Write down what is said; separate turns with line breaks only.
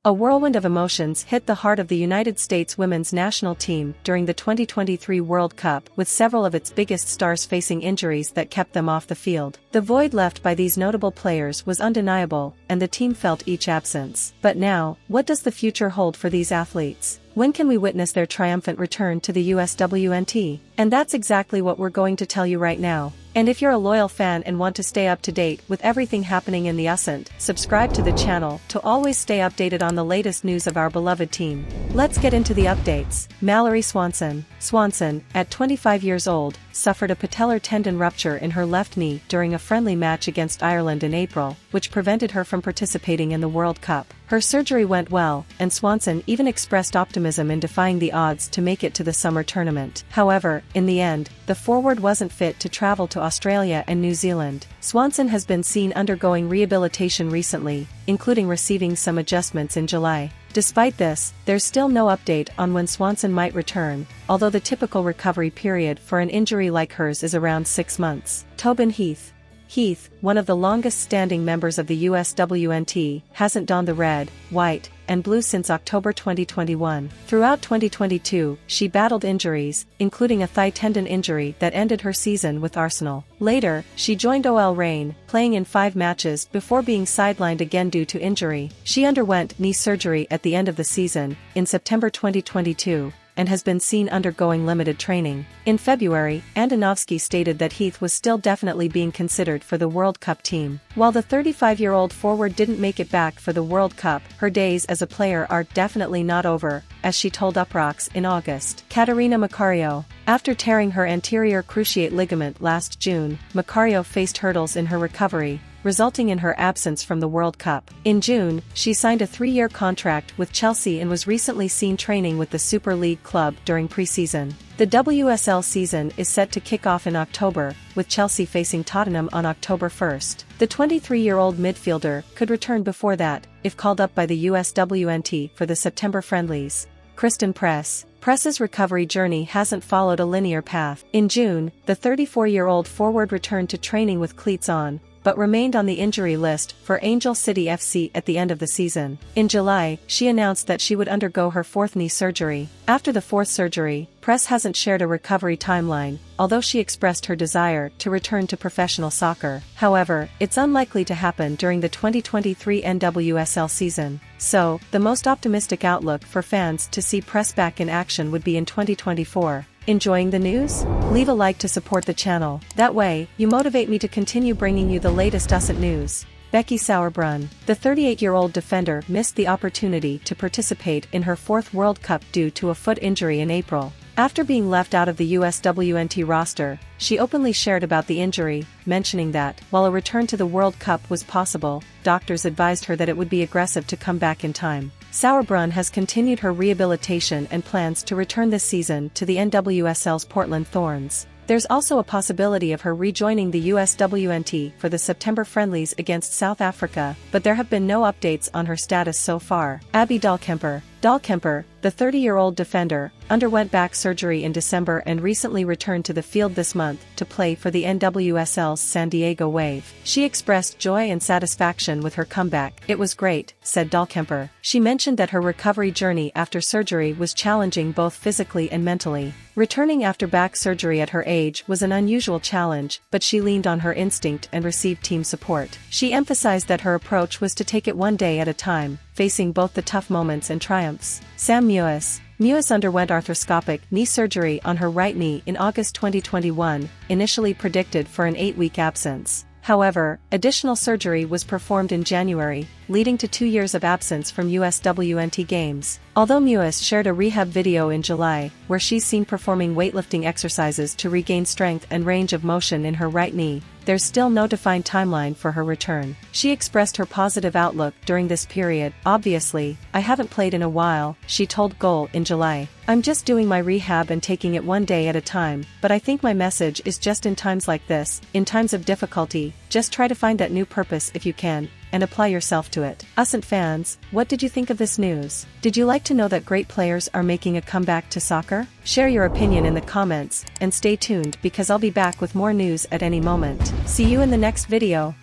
A whirlwind of emotions hit the heart of the United States women's national team during the 2023 World Cup, with several of its biggest stars facing injuries that kept them off the field. The void left by these notable players was undeniable, and the team felt each absence. But now, what does the future hold for these athletes? When can we witness their triumphant return to the Uswnt? And that's exactly what we're going to tell you right now. And if you're a loyal fan and want to stay up to date with everything happening in the Uswnt, subscribe to the channel to always stay updated on the latest news of our beloved team. Let's get into the updates. Mallory Swanson. Swanson, at 25 years old, suffered a patellar tendon rupture in her left knee during a friendly match against Ireland in April, which prevented her from participating in the World Cup. Her surgery went well, and Swanson even expressed optimism in defying the odds to make it to the summer tournament. However, in the end, the forward wasn't fit to travel to Australia and New Zealand. Swanson has been seen undergoing rehabilitation recently, including receiving some adjustments in July. Despite this, there's still no update on when Swanson might return, although the typical recovery period for an injury like hers is around 6 months. Tobin Heath. Heath, one of the longest-standing members of the Uswnt, hasn't donned the red, white, and blue since October 2021. Throughout 2022, she battled injuries, including a thigh tendon injury that ended her season with Arsenal. Later, she joined OL Reign, playing in 5 matches before being sidelined again due to injury. She underwent knee surgery at the end of the season, in September 2022, and has been seen undergoing limited training. In February, Andonovski stated that Heath was still definitely being considered for the World Cup team. While the 35-year-old forward didn't make it back for the World Cup, her days as a player are definitely not over, as she told Uprocks in August. Katarina Macario. After tearing her anterior cruciate ligament last June, Macario faced hurdles in her recovery, resulting in her absence from the World Cup. In June, she signed a 3-year contract with Chelsea and was recently seen training with the Super League club during pre-season. The WSL season is set to kick off in October, with Chelsea facing Tottenham on October 1st. The 23-year-old midfielder could return before that, if called up by the Uswnt for the September friendlies. Kristen Press. Press's recovery journey hasn't followed a linear path. In June, the 34-year-old forward returned to training with cleats on, but remained on the injury list for Angel City FC at the end of the season. In July, she announced that she would undergo her 4th knee surgery. After the 4th surgery, Press hasn't shared a recovery timeline, although she expressed her desire to return to professional soccer. However, it's unlikely to happen during the 2023 NWSL season. So, the most optimistic outlook for fans to see Press back in action would be in 2024. Enjoying the news? Leave a like to support the channel. That way, you motivate me to continue bringing you the latest Uswnt news. Becky Sauerbrunn. The 38-year-old defender missed the opportunity to participate in her 4th World Cup due to a foot injury in April. After being left out of the Uswnt roster, she openly shared about the injury, mentioning that, while a return to the World Cup was possible, doctors advised her that it would be aggressive to come back in time. Sauerbrunn has continued her rehabilitation and plans to return this season to the NWSL's Portland Thorns. There's also a possibility of her rejoining the Uswnt for the September friendlies against South Africa, but there have been no updates on her status so far. Dahlkemper. Dahlkemper, the 30-year-old defender, underwent back surgery in December and recently returned to the field this month to play for the NWSL's San Diego Wave. She expressed joy and satisfaction with her comeback. "It was great," said Dahlkemper. She mentioned that her recovery journey after surgery was challenging both physically and mentally. Returning after back surgery at her age was an unusual challenge, but she leaned on her instinct and received team support. She emphasized that her approach was to take it one day at a time, facing both the tough moments and triumphs. Mewis. Mewis underwent arthroscopic knee surgery on her right knee in August 2021, initially predicted for an 8-week absence. However, additional surgery was performed in January, leading to 2 years of absence from Uswnt games. Although Mewis shared a rehab video in July, where she's seen performing weightlifting exercises to regain strength and range of motion in her right knee, there's still no defined timeline for her return. She expressed her positive outlook during this period. "Obviously, I haven't played in a while," she told Goal in July. "I'm just doing my rehab and taking it one day at a time, but I think my message is just in times like this, in times of difficulty, just try to find that new purpose if you can, and apply yourself to it." Uswnt fans, what did you think of this news? Did you like to know that great players are making a comeback to soccer? Share your opinion in the comments, and stay tuned because I'll be back with more news at any moment. See you in the next video.